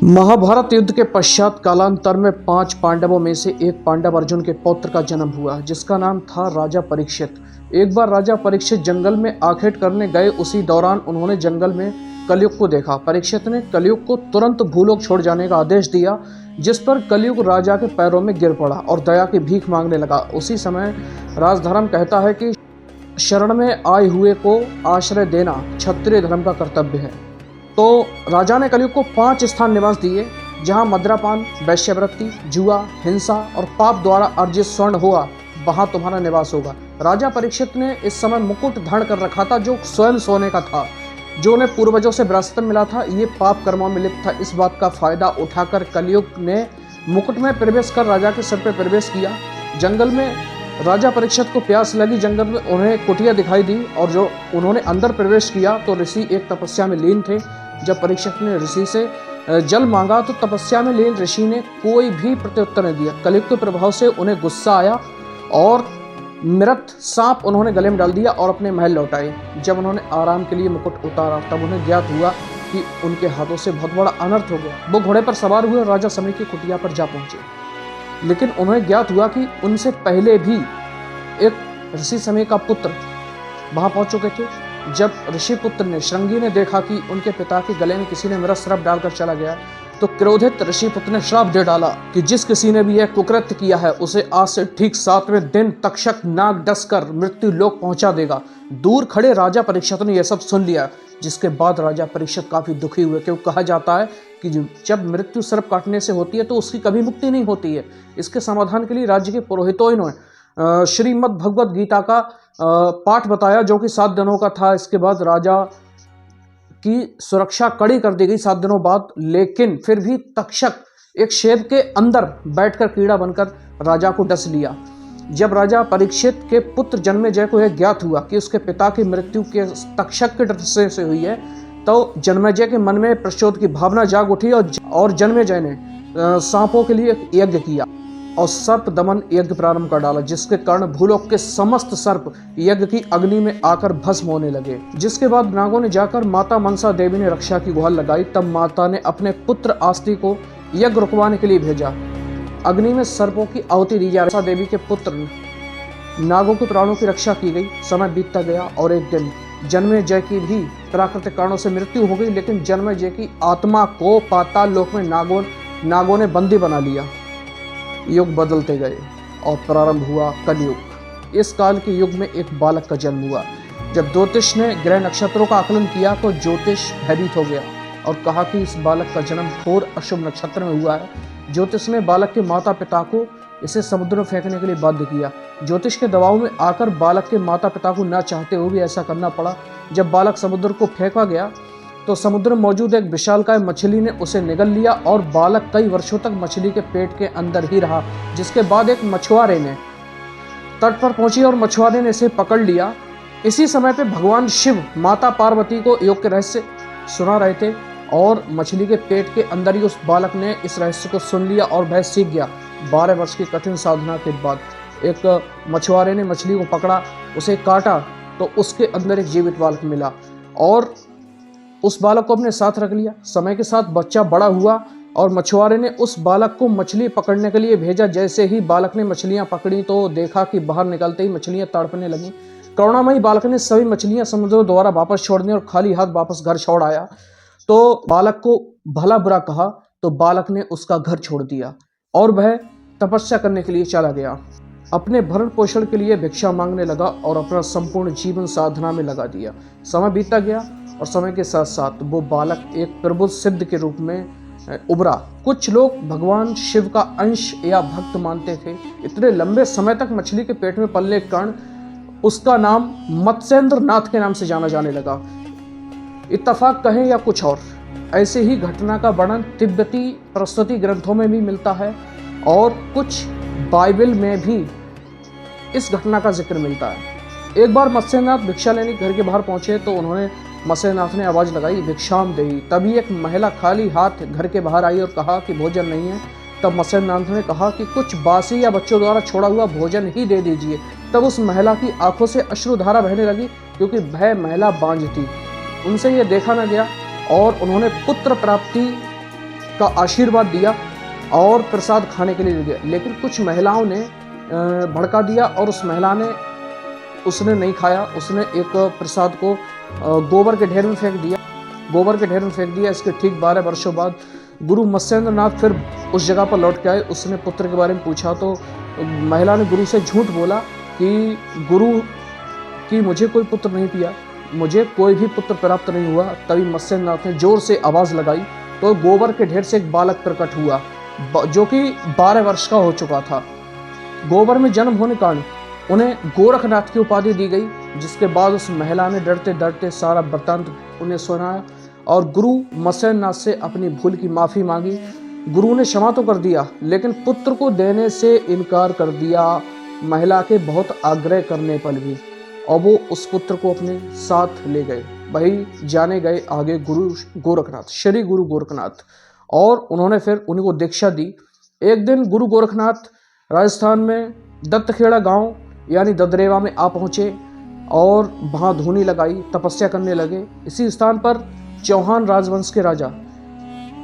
महाभारत युद्ध के पश्चात कालांतर में 5 पांडवों में से एक पांडव अर्जुन के पौत्र का जन्म हुआ, जिसका नाम था राजा परीक्षित। एक बार राजा परीक्षित जंगल में आखेट करने गए। उसी दौरान उन्होंने जंगल में कलयुग को देखा। परीक्षित ने कलयुग को तुरंत भूलोक छोड़ जाने का आदेश दिया, जिस पर कलयुग राजा के पैरों में गिर पड़ा और दया की भीख मांगने लगा। उसी समय राजधर्म कहता है कि शरण में आए हुए को आश्रय देना क्षत्रिय धर्म का कर्तव्य है। तो राजा ने कलयुग को 5 स्थान निवास दिए, जहां मद्रापान, वैश्यवृत्ति, जुआ, हिंसा और पाप द्वारा अर्जित स्वर्ण हुआ, वहां तुम्हारा निवास होगा। राजा परीक्षित ने इस समय मुकुट धारण कर रखा था, जो स्वयं सोने का था, जो उन्हें पूर्वजों से विरासत में मिला था। ये पाप कर्मों में लिप्त था। इस बात का फायदा उठाकर कलयुग ने मुकुट में प्रवेश कर राजा के सिर पर प्रवेश किया। जंगल में राजा परीक्षित को प्यास लगी। जंगल में उन्हें कुटिया दिखाई दी और जो उन्होंने अंदर प्रवेश किया तो ऋषि एक तपस्या में लीन थे। जब परीक्षित ने ऋषि से जल मांगा तो तपस्या में लीन ऋषि ने कोई भी प्रत्युत्तर नहीं दिया। कलयुग के प्रभाव से उन्हें गुस्सा आया और मृत सांप उन्होंने गले में डाल दिया और अपने महल लौटाए। जब उन्होंने आराम के लिए मुकुट उतारा तब उन्हें ज्ञात हुआ कि उनके हाथों से बहुत बड़ा अनर्थ हो गया। वो घोड़े पर सवार हुए और राजा समय की कुटिया पर जा पहुंचे, लेकिन उन्हें ज्ञात हुआ कि उनसे पहले भी एक ऋषि समय का पुत्र वहां पहुंच चुके थे। जब ऋषि पुत्र ने श्रृंगी ने देखा कि उनके पिता के गले में किसी ने मृत श्राप डालकर चला गया, तो क्रोधित ऋषि पुत्र ने श्राप दे डाला कि जिस किसी ने भी यह कुकृत्य किया है उसे आज से ठीक 7वें दिन तक्षक नाग डसकर मृत्यु लोक पहुंचा देगा। दूर खड़े राजा परीक्षित ने यह सब सुन लिया, जिसके बाद राजा परीक्षित काफी दुखी हुए, क्योंकि कहा जाता है कि जब मृत्यु सर्प काटने से होती है तो उसकी कभी मुक्ति नहीं होती है। इसके समाधान के लिए राज्य के पुरोहितों ने श्रीमद् भगवद गीता का पाठ बताया, जो कि 7 दिनों का था। इसके बाद राजा की सुरक्षा कड़ी कर दी गई 7 दिनों बाद, लेकिन फिर भी तक्षक एक शेर के अंदर बैठकर कीड़ा बनकर राजा को डस लिया। जब राजा परीक्षित के पुत्र जन्मेजय को यह ज्ञात हुआ कि उसके पिता की मृत्यु के तक्षक के डर से हुई है, तो जन्मेजय के मन में प्रचोद की भावना जाग उठी और जन्मेजय ने सांपों के लिए एक यज्ञ किया और सर्प दमन यज्ञ प्रारंभ कर डाला, जिसके कारण भूलोक के समस्त सर्प यज्ञ की अग्नि में आकर भस्म होने लगे। जिसके बाद नागों ने जाकर माता मनसा देवी ने रक्षा की गुहार लगाई। तब माता ने अपने पुत्र आस्ती को यज्ञ रुकवाने के लिए भेजा। अग्नि में सर्पों की आहुति दी जा रही। देवी के पुत्र नागों के प्राणों की रक्षा की गई। समय बीतता गया और एक दिन जन्मेजय की भी प्राकृतिक कारणों से मृत्यु हो गई, लेकिन जन्मेजय की आत्मा को पाताल लोक में नागों ने बंदी बना लिया। युग बदलते गए और प्रारंभ हुआ कलयुग। इस काल के युग में एक बालक का जन्म हुआ। जब ज्योतिष ने ग्रह नक्षत्रों का आकलन किया तो ज्योतिष भयभीत हो गया और कहा कि इस बालक का जन्म घोर अशुभ नक्षत्र में हुआ है। ज्योतिष ने बालक के माता पिता को इसे समुद्र में फेंकने के लिए बाध्य किया। ज्योतिष के दबाव में आकर बालक के माता पिता को न चाहते हुए भी ऐसा करना पड़ा। जब बालक समुद्र को फेंका गया तो समुद्र में मौजूद एक विशालकाय मछली ने उसे निगल लिया और बालक कई वर्षों तक मछली के पेट के अंदर ही रहा। जिसके बाद एक मछुआरे ने तट पर पहुंची और मछुआरे ने इसे पकड़ लिया। इसी समय पे भगवान शिव माता पार्वती को योग के रहस्य सुना रहे थे और मछली के पेट के अंदर ही उस बालक ने इस रहस्य को सुन लिया और वह सीख गया। 12 वर्ष की कठिन साधना के बाद एक मछुआरे ने मछली को पकड़ा, उसे काटा तो उसके अंदर एक जीवित बालक मिला और उस बालक को अपने साथ रख लिया। समय के साथ बच्चा बड़ा हुआ और मछुआरे ने उस बालक को मछली पकड़ने के लिए भेजा। जैसे ही बालक ने मछलियां पकड़ी तो देखा कि बाहर निकलते ही मछलियां तड़पने लगीं। करुणामयी बालक ने सभी मछलियां समुद्र द्वारा वापस छोड़ दी और खाली हाथ वापस घर छोड़ आया। तो बालक को भला बुरा कहा तो बालक ने उसका घर छोड़ दिया और वह तपस्या करने के लिए चला गया। अपने भरण पोषण के लिए भिक्षा मांगने लगा और अपना संपूर्ण जीवन साधना में लगा दिया। समय बीतता गया और समय के साथ साथ वो बालक एक प्रबुद्ध सिद्ध के रूप में उभरा। कुछ लोग भगवान शिव का अंश या भक्त मानते थे। इतने लंबे समय तक मछली के पेट में पलने के कारण उसका नाम मत्स्येंद्र नाथ के नाम से जाना जाने लगा। इत्तफाक कहें या कुछ और, ऐसे ही घटना का वर्णन तिब्बती प्रस्तुति ग्रंथों में भी मिलता है और कुछ बाइबल में भी इस घटना का जिक्र मिलता है। एक बार मत्स्यनाथ भिक्षा लेने घर के बाहर पहुंचे तो उन्होंने मत्स्यनाथ ने आवाज लगाई, भिक्षाम देही। तभी एक महिला खाली हाथ घर के बाहर आई और कहा कि भोजन नहीं है। तब मत्स्यनाथ ने कहा कि कुछ बासी या बच्चों द्वारा छोड़ा हुआ भोजन ही दे दीजिए। तब उस महिला की आंखों से अश्रुधारा बहने लगी, क्योंकि वह महिला बांझ थी। उनसे यह देखा न गया और उन्होंने पुत्र प्राप्ति का आशीर्वाद दिया और प्रसाद खाने के लिए ले गया। लेकिन कुछ महिलाओं ने भड़का दिया और उसने नहीं खाया। उसने एक प्रसाद को गोबर के ढेर में फेंक दिया। इसके ठीक 12 वर्षों बाद गुरु मत्स्येंद्र नाथ फिर उस जगह पर लौट के आए। उसने पुत्र के बारे में पूछा तो महिला ने गुरु से झूठ बोला कि गुरु कि मुझे कोई पुत्र नहीं पिया, मुझे कोई भी पुत्र प्राप्त नहीं हुआ। तभी मत्स्येंद्र नाथ ने जोर से आवाज़ लगाई तो गोबर के ढेर से एक बालक प्रकट हुआ जो कि 12 वर्ष का हो चुका था। गोबर में जन्म होने के कारण उन्हें गोरखनाथ की उपाधि दी गई, जिसके बाद उस महिला ने डरते डरते सारा वृत्तांत उन्हें सुनाया और गुरु मत्स्येंद्र नाथ से अपनी भूल की माफ़ी मांगी। गुरु ने क्षमा तो कर दिया लेकिन पुत्र को देने से इनकार कर दिया, महिला के बहुत आग्रह करने पर भी, और वो उस पुत्र को अपने साथ ले गए। वही जाने गए आगे गुरु गोरखनाथ, श्री गुरु गोरखनाथ, और उन्होंने फिर उनको दीक्षा दी। एक दिन गुरु गोरखनाथ राजस्थान में दत्तखेड़ा गांव यानी ददरेवा में आ पहुँचे और वहाँ धूनी लगाई, तपस्या करने लगे। इसी स्थान पर चौहान राजवंश के राजा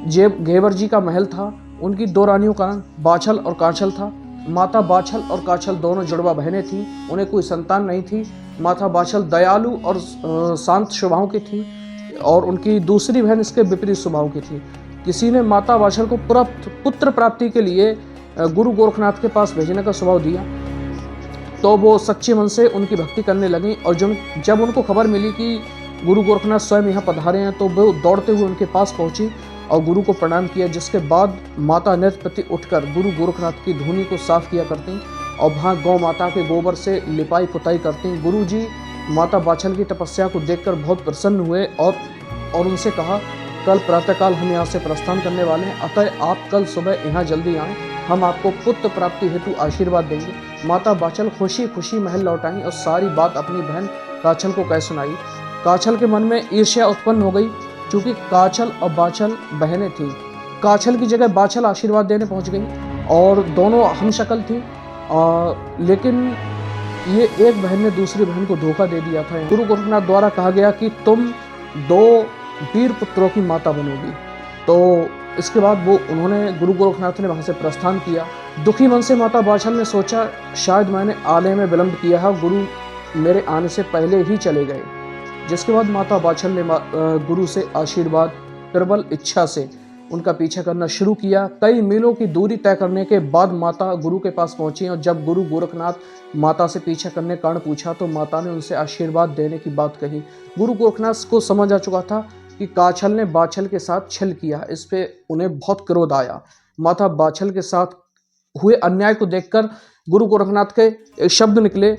घेवर जी का महल था। उनकी 2 रानियों का नाम बाछल और काछल था। माता बाछल और काछल दोनों जुड़वा बहनें थीं। उन्हें कोई संतान नहीं थी। माता बाछल दयालु और शांत स्वभाव की थी और उनकी दूसरी बहन इसके विपरीत स्वभाव की थी। किसी ने माता बाछल को पुत्र प्राप्ति के लिए गुरु गोरखनाथ के पास भेजने का सुझाव दिया तो वो सच्चे मन से उनकी भक्ति करने लगी। और जब उनको खबर मिली कि गुरु गोरखनाथ स्वयं यहाँ पधारे हैं तो वो दौड़ते हुए उनके पास पहुंची और गुरु को प्रणाम किया। जिसके बाद माता नृत्यपति उठकर गुरु गोरखनाथ की धूनी को साफ किया करती और वहाँ गौ माता के गोबर से लिपाई पुताई करती। गुरु जी माता बाछल की तपस्या को देखकर बहुत प्रसन्न हुए और उनसे कहा, कल प्रातःकाल हम यहाँ से प्रस्थान करने वाले हैं, अतः आप कल सुबह यहाँ जल्दी आएँ, हम आपको पुत्र प्राप्ति हेतु आशीर्वाद देंगे। माता बाछल खुशी खुशी महल लौट आई और सारी बात अपनी बहन काछल को कह सुनाई। काछल के मन में ईर्ष्या उत्पन्न हो गई क्योंकि काछल और बाछल बहनें थीं। काछल की जगह बाछल आशीर्वाद देने पहुंच गई और दोनों हमशक्ल थीं, लेकिन ये एक बहन ने दूसरी बहन को धोखा दे दिया था। गुरु गोरखनाथ द्वारा कहा गया कि तुम 2 वीर पुत्रों की माता बनोगी। तो इसके बाद उन्होंने गुरु गोरखनाथ ने वहाँ से प्रस्थान किया। दुखी मन से माता बाछल ने सोचा शायद मैंने आने में विलंब किया है, गुरु मेरे आने से पहले ही चले गए। जिसके बाद माता बाछल ने गुरु से आशीर्वाद प्रबल इच्छा से उनका पीछा करना शुरू किया। कई मीलों की दूरी तय करने के बाद माता गुरु के पास पहुंची और जब गुरु गोरखनाथ माता से पीछा करने का कारण पूछा तो माता ने उनसे आशीर्वाद देने की बात कही। गुरु गोरखनाथ को समझ आ चुका था कि काछल ने बाछल के साथ छल किया। इस पे उन्हें बहुत क्रोध आया। माता बाछल के साथ हुए अन्याय को देखकर गुरु गोरखनाथ के एक शब्द निकले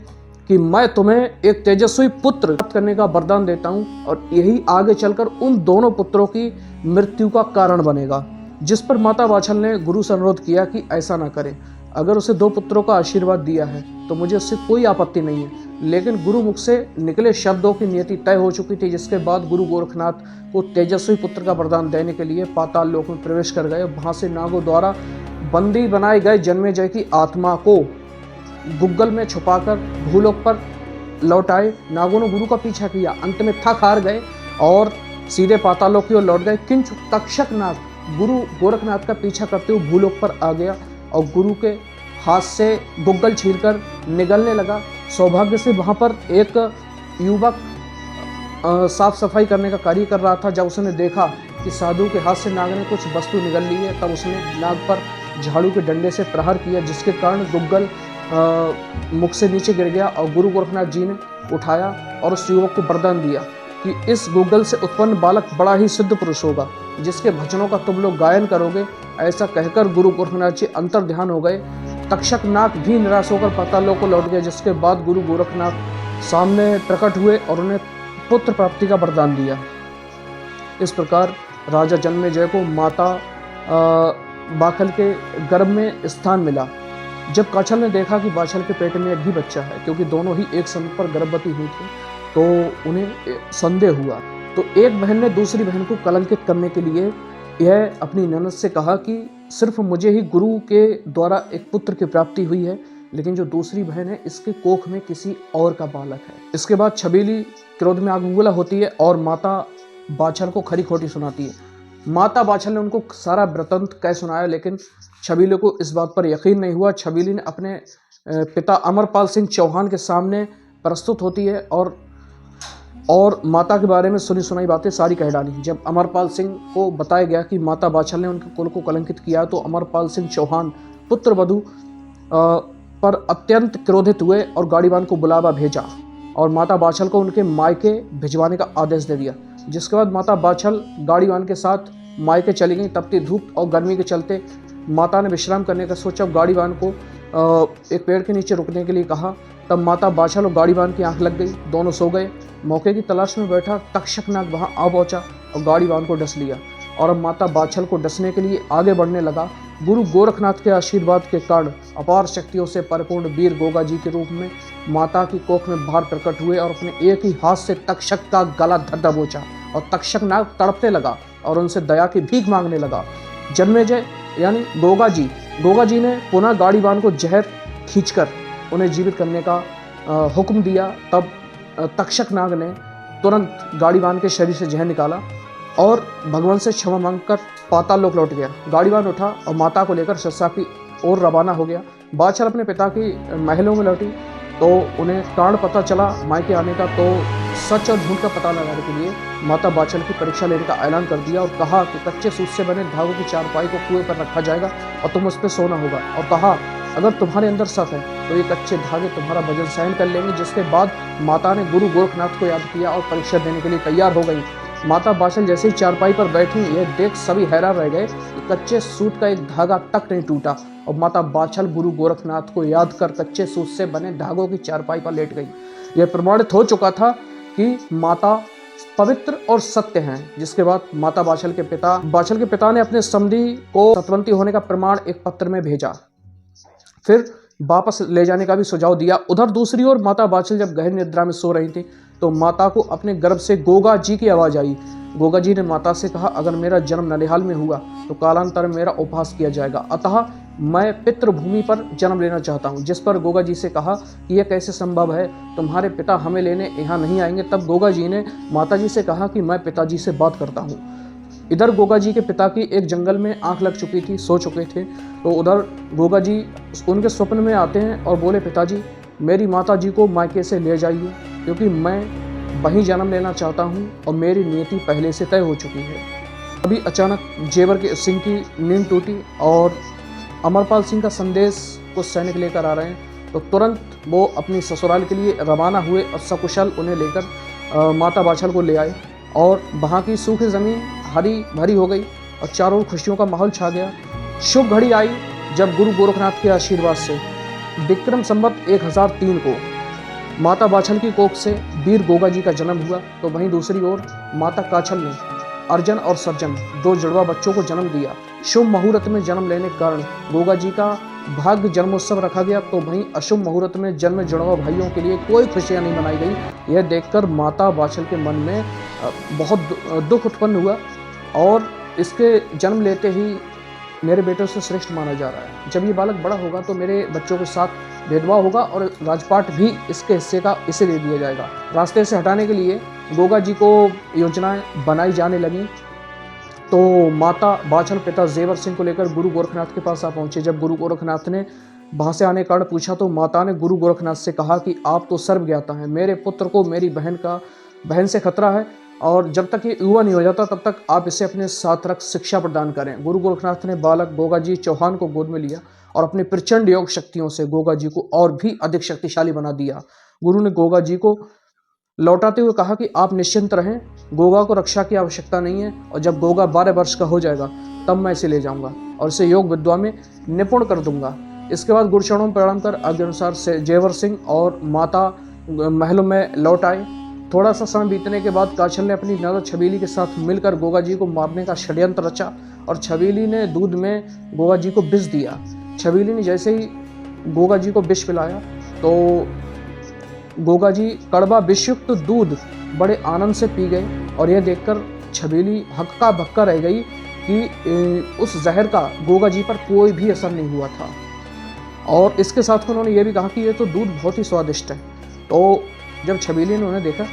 कि मैं तुम्हें एक तेजस्वी पुत्र प्राप्त करने का वरदान देता हूं और यही आगे चलकर उन दोनों पुत्रों की मृत्यु का कारण बनेगा। जिस पर माता बाछल ने गुरु से अनुरोध किया कि ऐसा ना करें, अगर उसे 2 पुत्रों का आशीर्वाद दिया है तो मुझे उससे कोई आपत्ति नहीं है। लेकिन गुरु मुख से निकले शब्दों की नियति तय हो चुकी थी। जिसके बाद गुरु गोरखनाथ को तेजस्वी पुत्र का वरदान देने के लिए पाताल लोक में प्रवेश कर गए। वहां से नागों द्वारा बंदी बनाए गए जन्मेजय की आत्मा को गुग्गल में छुपाकर भूलोक पर लौट आए। नागों ने गुरु का पीछा किया, अंत में थक हार गए और सीधे पाताल लोक की ओर लौट गए। किंतु तक्षक नाग गुरु गोरखनाथ का पीछा करते हुए भूलोक पर आ गया और गुरु के हाथ से गुग्गल छीनकर निगलने लगा। सौभाग्य से वहाँ पर एक युवक साफ सफाई करने का कार्य कर रहा था। जब उसने देखा कि साधु के हाथ से नाग ने कुछ वस्तु निगल ली है, तब उसने नाग पर झाड़ू के डंडे से प्रहार किया, जिसके कारण गुग्गल मुख से नीचे गिर गया और गुरु गोरखनाथ जी ने उठाया और उस युवक को वरदान दिया कि इस गुग्गल से उत्पन्न बालक बड़ा ही सिद्ध पुरुष होगा, जिसके भजनों का तुम लोग गायन करोगे। ऐसा कहकर गुरु गोरखनाथ जी अंतर ध्यान हो गए। तक्षक नाग भी निराश होकर पाताल लोक को लौट गए। जिसके बाद गुरु गोरखनाथ सामने प्रकट हुए और उन्हें पुत्र प्राप्ति का वरदान दिया। इस प्रकार राजा जन्मेजय को माता बाछल के गर्भ में स्थान मिला। जब काछल ने देखा कि बाछल के पेट में एक ही बच्चा है, क्योंकि दोनों ही एक समय पर गर्भवती हुई थी, तो उन्हें संदेह हुआ। तो एक बहन ने दूसरी बहन को कलंकित करने के लिए यह अपनी ननद से कहा कि सिर्फ मुझे ही गुरु के द्वारा एक पुत्र की प्राप्ति हुई है, लेकिन जो दूसरी बहन है इसके कोख में किसी और का बालक है। इसके बाद छबीली क्रोध में आग उगला होती है और माता बाछल को खरी खोटी सुनाती है। माता बाछल ने उनको सारा वृत्तांत कह सुनाया, लेकिन छबीले को इस बात पर यकीन नहीं हुआ। छबीली ने अपने पिता अमरपाल सिंह चौहान के सामने प्रस्तुत होती है और माता के बारे में सुनी सुनाई बातें सारी कह डाली। जब अमरपाल सिंह को बताया गया कि माता बाछल ने उनके कुल को कलंकित किया, तो अमरपाल सिंह चौहान पुत्र वधू पर अत्यंत क्रोधित हुए और गाड़ीवान को बुलावा भेजा और माता बाछल को उनके मायके भिजवाने का आदेश दे दिया। जिसके बाद माता बाछल गाड़ीवान के साथ मायके चली गई। तपती धूप और गर्मी के चलते माता ने विश्राम करने का सोचा। गाड़ीवान को एक पेड़ के नीचे रुकने के लिए कहा। तब माता बाछल और गाड़ीवान की आंख लग गई, दोनों सो गए। मौके की तलाश में बैठा तक्षक नाग वहां आ पहुंचा और गाड़ीवान को डस लिया और अब माता बाछल को डसने के लिए आगे बढ़ने लगा। गुरु गोरखनाथ के आशीर्वाद के कारण अपार शक्तियों से परिपूर्ण वीर गोगा जी के रूप में माता की कोख में बाहर प्रकट हुए और अपने एक ही हाथ से तक्षक का गला दबोचा और तक्षक नाग तड़पने लगा और उनसे दया की भीख मांगने लगा। जन्मेजय यानी गोगा जी ने पुनः गाड़ीवान को जहर खींचकर उन्हें जीवित करने का हुक्म दिया। तब तक्षक नाग ने तुरंत गाड़ीवान के शरीर से जहर निकाला और भगवान से क्षमा मांगकर पाताल लोक लौट गया। गाड़ीवान उठा और माता को लेकर शस्सा की ओर रवाना हो गया। बाछल अपने पिता की महलों में लौटी तो उन्हें कारण पता चला मायके आने का, तो सच और झूठ का पता लगाने के लिए माता बाछल की परीक्षा लेने का ऐलान कर दिया और कहा कि कच्चे सूत से बने धागों की चारपाई को कुएं पर रखा जाएगा और तुम उस पर सोना होगा, और कहा अगर तुम्हारे अंदर शक है तो ये कच्चे धागे तुम्हारा वजन सहन कर लेंगे। जिसके बाद माता ने गुरु गोरखनाथ को याद किया और परीक्षा देने के लिए तैयार हो गई। माता बाछल जैसे ही चारपाई पर बैठी, यह देख सभी हैरान रह गए कि कच्चे सूत का एक धागा तक नहीं टूटा और माता बाछल गुरु गोरखनाथ को याद कर कच्चे सूत से बने धागों की चारपाई पर लेट गई। यह प्रमाणित हो चुका था कि माता पवित्र और सत्य हैं। जिसके बाद माता बाछल के पिता ने अपने समधी को सतवंती होने का प्रमाण एक पत्र में भेजा, फिर वापस ले जाने का भी सुझाव दिया। उधर दूसरी ओर माता बाछल जब गहन निद्रा में सो रही थी तो माता को अपने गर्भ से गोगा जी की आवाज आई। गोगा जी ने माता से कहा, अगर मेरा जन्म ननिहाल में हुआ तो कालांतर में मेरा उपहास किया जाएगा, अतः मैं पितृभूमि पर जन्म लेना चाहता हूँ। जिस पर गोगा जी से कहा कि यह कैसे संभव है, तुम्हारे पिता हमें लेने यहाँ नहीं आएंगे। तब गोगा जी ने माता जी से कहा कि मैं पिताजी से बात करता हूँ। इधर गोगा जी के पिता की एक जंगल में आंख लग चुकी थी, सो चुके थे। तो उधर गोगा जी उनके स्वप्न में आते हैं और बोले, पिताजी मेरी माता जी को मायके से ले जाइए क्योंकि मैं वहीं जन्म लेना चाहता हूँ और मेरी नियति पहले से तय हो चुकी है। अभी अचानक जेवर के सिंह की नींद टूटी और अमरपाल सिंह का संदेश कुछ सैनिक लेकर आ रहे हैं, तो तुरंत वो अपनी ससुराल के लिए रवाना हुए और सकुशल उन्हें लेकर माता बाछल को ले आए और वहाँ की सूखी ज़मीन हरी भरी हो गई और चारों ओर खुशियों का माहौल छा गया। शुभ घड़ी आई जब गुरु गोरखनाथ के आशीर्वाद से विक्रम संवत 1003 को माता बाछल की कोख से वीर गोगा जी का जन्म हुआ। तो वहीं दूसरी ओर माता काछल ने अर्जन और सर्जन 2 जुड़वा बच्चों को जन्म दिया। शुभ मुहूर्त में जन्म लेने के कारण गोगा जी का भाग्य जन्मोत्सव रखा गया। तो वहीं अशुभ मुहूर्त में जन्म जुड़वा भाइयों के लिए कोई खुशियां नहीं मनाई गई। यह देखकर माता बाछल के मन में बहुत दुख उत्पन्न हुआ और इसके जन्म लेते ही मेरे बेटों से श्रेष्ठ माना जा रहा है। जब ये बालक बड़ा होगा तो मेरे बच्चों के साथ भेदभाव होगा और राजपाट भी इसके हिस्से का इसे दे दिया जाएगा। रास्ते से हटाने के लिए गोगा जी को योजनाएं बनाई जाने लगी। तो माता बाछल पिता जेवर सिंह को लेकर गुरु गोरखनाथ के पास आ पहुंचे। जब गुरु गोरखनाथ ने वहां से आने का कारण पूछा तो माता ने गुरु गोरखनाथ से कहा कि आप तो सर्वज्ञाता हैं, मेरे पुत्र को मेरी बहन से खतरा है और जब तक ये युवा नहीं हो जाता तब तक आप इसे अपने साथ रख शिक्षा प्रदान करें। गुरु गोरखनाथ ने बालक गोगा जी चौहान को गोद में लिया और अपनी प्रचंड योग शक्तियों से गोगा जी को और भी अधिक शक्तिशाली बना दिया। गुरु ने गोगा जी को लौटाते हुए कहा कि आप निश्चिंत रहें, गोगा को रक्षा की आवश्यकता नहीं है और जब गोगा 12 वर्ष का हो जाएगा तब मैं इसे ले जाऊंगा और इसे योग विद्या में निपुण कर दूंगा। इसके बाद गुरुचरणों में प्रणाम कर आज्ञा अनुसार जेवर सिंह और माता महलों में लौट आए। थोड़ा सा समय बीतने के बाद काछल ने अपनी ननद छबीली के साथ मिलकर गोगा जी को मारने का षड्यंत्र रचा और छबीली ने दूध में गोगा जी को विष दिया। छबीली ने जैसे ही गोगा जी को विष पिलाया तो गोगा जी कड़वा विषयुक्त दूध बड़े आनंद से पी गए और यह देखकर छबीली हक्का बक्का रह गई कि उस जहर का गोगा जी पर कोई भी असर नहीं हुआ था। और इसके साथ उन्होंने ये भी कहा कि ये तो दूध बहुत ही स्वादिष्ट है। तो जब छबीली ने उन्हें देखा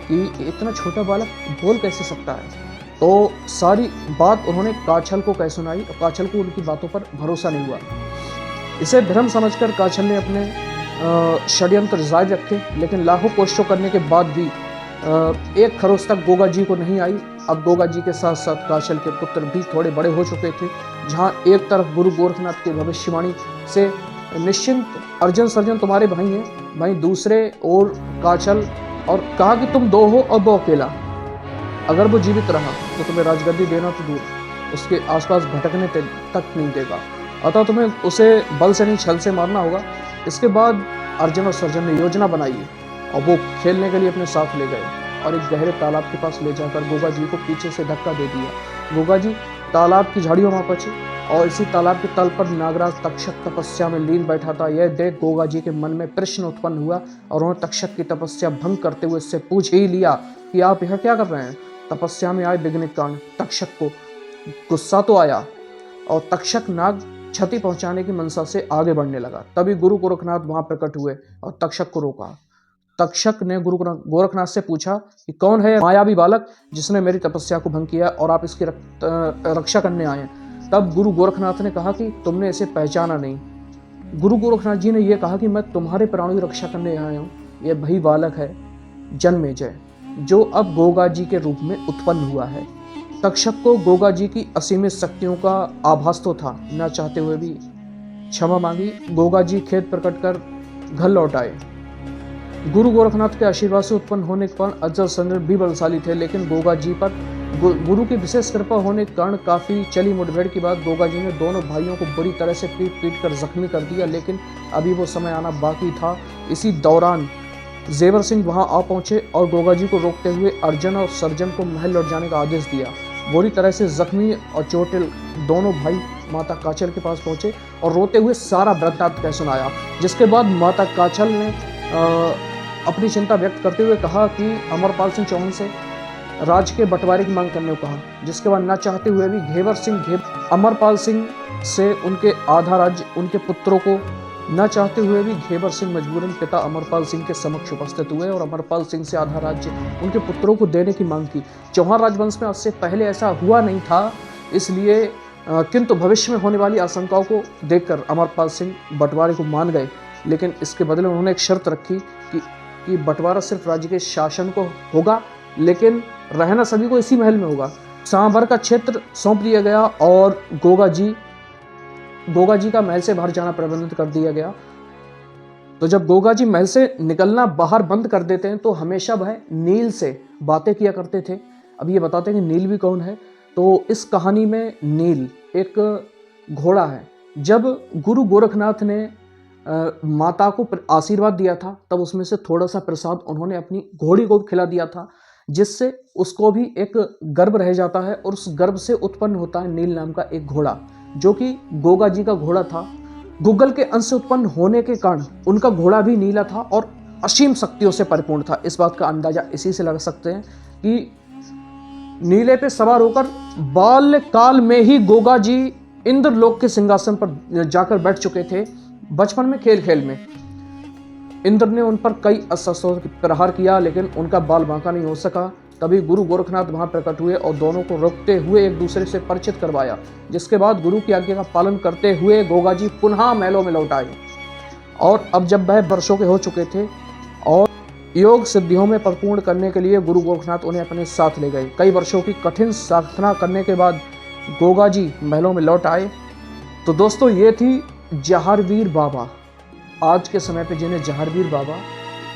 कि इतना छोटा बालक बोल कैसे सकता है तो सारी बात उन्होंने काछल को कह सुनाई और काछल को उनकी बातों पर भरोसा नहीं हुआ। इसे भ्रम समझकर काछल ने अपने षड्यंत्र जारी रखे, लेकिन लाखों कोशिशों करने के बाद भी एक खरोच तक गोगा जी को नहीं आई। अब गोगा जी के साथ साथ काछल के पुत्र भी थोड़े बड़े हो चुके थे। जहां एक तरफ गुरु गोरखनाथ की भविष्यवाणी से निश्चिंत अर्जन सर्जन तुम्हारे भाई हैं, वहीं दूसरे और काछल और कहा कि तुम दो हो और वो अकेला, अगर वो जीवित रहा तो तुम्हें राजगद्दी देना तो दूर, उसके आसपास भटकने तक नहीं देगा, अतः तुम्हें उसे बल से नहीं छल से मारना होगा। इसके बाद अर्जुन और सर्जन ने योजना बनाई और वो खेलने के लिए अपने साथ ले गए और एक गहरे तालाब के पास ले जाकर गोगा जी को पीछे से धक्का दे दिया। गोगा जी तालाब की झाड़ियों में पहुंचे और इसी तालाब के तल पर नागराज तक्षक तपस्या में लीन बैठा था। यह देख गोगा जी के मन में प्रश्न उत्पन्न हुआ और उन्होंने तक्षक की तपस्या भंग करते हुए इससे पूछ ही लिया कि आप यह क्या कर रहे हैं। तपस्या में आए विघ्न के कारण तक्षक को गुस्सा तो आया और तक्षक नाग क्षति पहुंचाने की मनसा से आगे बढ़ने लगा। तभी गुरु गोरखनाथ वहां प्रकट हुए और तक्षक को रोका। तक्षक ने गुरु गोरखनाथ से पूछा कि कौन है मायावी बालक जिसने मेरी तपस्या को भंग किया और आप इसकी रक्षा करने आए हैं। तब गुरु गोरखनाथ ने कहा कि तुमने इसे पहचाना नहीं। गुरु गोरखनाथ जी ने यह कहा कि मैं तुम्हारे प्राणों की रक्षा करने आया हूँ। यह वही बालक है जन्मेजय, जो अब गोगा जी के रूप में उत्पन्न हुआ है। तक्षक को गोगा जी की असीमित शक्तियों का आभास तो था, न चाहते हुए भी क्षमा मांगी। गोगा जी खेद प्रकट कर घर लौट आए। गुरु गोरखनाथ के आशीर्वाद से उत्पन्न होने के कारण अजर संजर भी बलशाली थे, लेकिन गोगा जी पर गुरु की विशेष कृपा होने के कारण काफी चली मुठभेड़ के बाद गोगा जी ने दोनों भाइयों को बुरी तरह से पीट कर जख्मी कर दिया, लेकिन अभी वो समय आना बाकी था। इसी दौरान जेवर सिंह वहां आ पहुंचे और गोगा जी को रोकते हुए अर्जुन और सर्जन को महल लौट जाने का आदेश दिया। बुरी तरह से जख्मी और चोटिल दोनों भाई माता काछल के पास पहुंचे और रोते हुए सारा वृत्तांत कह सुनाया, जिसके बाद माता काछल ने अपनी चिंता व्यक्त करते हुए कहा कि अमरपाल सिंह चौहान से राज के बंटवारे की मांग करने को कहा, जिसके बाद न चाहते हुए भी घेवर सिंह अमरपाल सिंह से उनके आधा राज्य उनके पुत्रों को न चाहते हुए भी घेवर सिंह मजबूरन पिता अमरपाल सिंह के समक्ष उपस्थित हुए और अमरपाल सिंह से आधा राज्य उनके पुत्रों को देने की मांग की। चौहान राजवंश में उससे पहले ऐसा हुआ नहीं था, इसलिए किंतु भविष्य में होने वाली आशंकाओं को देखकर अमरपाल सिंह बंटवारे को मान गए, लेकिन इसके बदले उन्होंने एक शर्त रखी कि बंटवारा सिर्फ राज्य के शासन को होगा, लेकिन रहना सभी को इसी महल में होगा। सांभर का क्षेत्र सौंप दिया गया और गोगा जी का महल से बाहर जाना प्रबंधित कर दिया गया। तो जब गोगा जी महल से निकलना बाहर बंद कर देते हैं तो हमेशा वह नील से बातें किया करते थे। अब ये बताते हैं कि नील भी कौन है। तो इस कहानी में नील एक घोड़ा है। जब गुरु गोरखनाथ ने माता को आशीर्वाद दिया था तब उसमें से थोड़ा सा प्रसाद उन्होंने अपनी घोड़ी को खिला दिया था, जिससे उसको भी एक गर्व रह जाता है और उस गर्व से उत्पन्न होता है नील नाम का एक घोड़ा, जो कि गोगा जी का घोड़ा था। गुग्गल के अंश से उत्पन्न होने के कारण उनका घोड़ा भी नीला था और असीम शक्तियों से परिपूर्ण था। इस बात का अंदाजा इसी से लगा सकते हैं कि नीले पे सवार होकर बाल्यकाल में ही गोगा जी इंद्रलोक के सिंहासन पर जाकर बैठ चुके थे। बचपन में खेल में इंद्र ने उन पर कई अस्त्रों प्रहार किया, लेकिन उनका बाल बांका नहीं हो सका। तभी गुरु गोरखनाथ वहां प्रकट हुए और दोनों को रोकते हुए एक दूसरे से परिचित करवाया, जिसके बाद गुरु की आज्ञा का पालन करते हुए गोगा जी पुनः महलों में लौट आए। और अब जब वह वर्षों के हो चुके थे और योग सिद्धियों में परिपूर्ण करने के लिए गुरु गोरखनाथ उन्हें अपने साथ ले गए। कई वर्षों की कठिन साधना करने के बाद गोगा जी महलों में लौट आए। तो दोस्तों, ये थी जहारवीर बाबा, आज के समय पे जिन्हें जहारवीर बाबा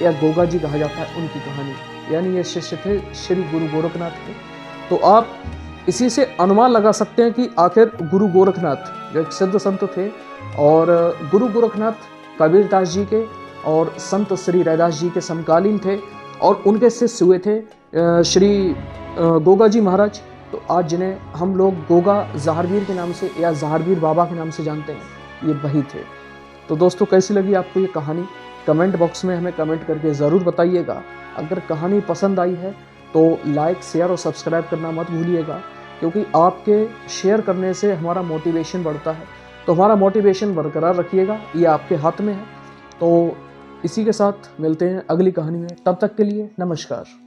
या गोगा जी कहा जाता है, उनकी कहानी। यानी ये शिष्य थे श्री गुरु गोरखनाथ के। तो आप इसी से अनुमान लगा सकते हैं कि आखिर गुरु गोरखनाथ जो एक सिद्ध संत थे और गुरु गोरखनाथ कबीरदास जी के और संत श्री रैदास जी के समकालीन थे और उनके शिष्य हुए थे श्री गोगा जी महाराज। तो आज जिन्हें हम लोग गोगा जहारवीर के नाम से या जहारवीर बाबा के नाम से जानते हैं, ये वही थे। तो दोस्तों, कैसी लगी आपको ये कहानी? कमेंट बॉक्स में हमें कमेंट करके ज़रूर बताइएगा। अगर कहानी पसंद आई है तो लाइक, शेयर और सब्सक्राइब करना मत भूलिएगा, क्योंकि आपके शेयर करने से हमारा मोटिवेशन बढ़ता है। तो हमारा मोटिवेशन बरकरार रखिएगा, ये आपके हाथ में है। तो इसी के साथ मिलते हैं अगली कहानी में। तब तक के लिए नमस्कार।